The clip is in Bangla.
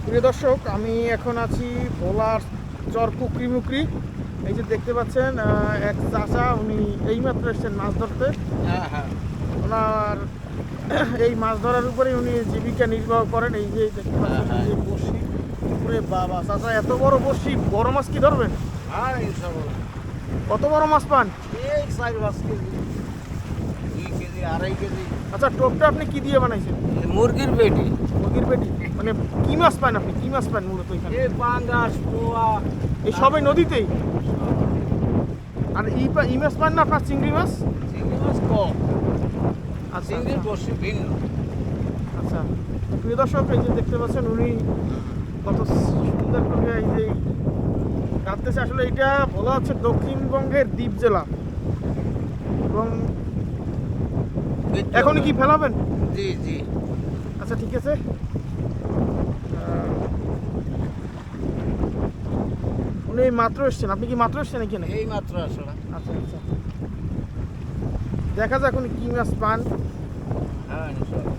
প্রিয় দর্শক, আমি এখন আছি ভোলার চর পুকরি মুকরি। এই যে দেখতে পাচ্ছেন এক চাচা, উনি এইমাত্র এসেছেন মাছ ধরতে। হ্যাঁ। ওনার এই মাছ ধরার উপরে উনি জীবিকা নির্বাহ করেন। এই যে দেখতে পাচ্ছেন এই যে বড়শি, উপরে বাবা চাচা এত বড় বড়শি, বড় মাছ কি ধরবেন? কত বড় মাছ পান? এই 4-5 কেজি, 2 কেজি, 2.5 কেজি। আচ্ছা, টোপটা আপনি কি দিয়ে বানাইছেন? মুরগির পেটি, মুরগির পেটি। মানে কি মাছ পান আপনি? কি মাছ পান মূলত এখানে? এই পাঙ্গাস, পোয়া, এই সবাই নদীতেই? আর ই মাছ পান না আপনার? চিংড়ি মাছ? চিংড়ি মাছ কম, আচ্ছা চিংড়ির বড়শি ভিন্ন। আচ্ছা, প্রিয় দর্শক, এই যে দেখতে পাচ্ছেন উনি কত সুন্দর করে এই যে কাঁদতেছে। আসলে এটা বলা হচ্ছে দক্ষিণবঙ্গের দ্বীপ জেলা। এবং এখনই কি ফেলাবেন? জি। আচ্ছা, ঠিক আছে। উনি মাত্র এসছেন, আপনি কি মাত্র এসছেন এখানে? এই মাত্র আসলে। আচ্ছা, দেখা যাক উনি কি মাছ পান। হ্যাঁ, ইনশাআল্লাহ।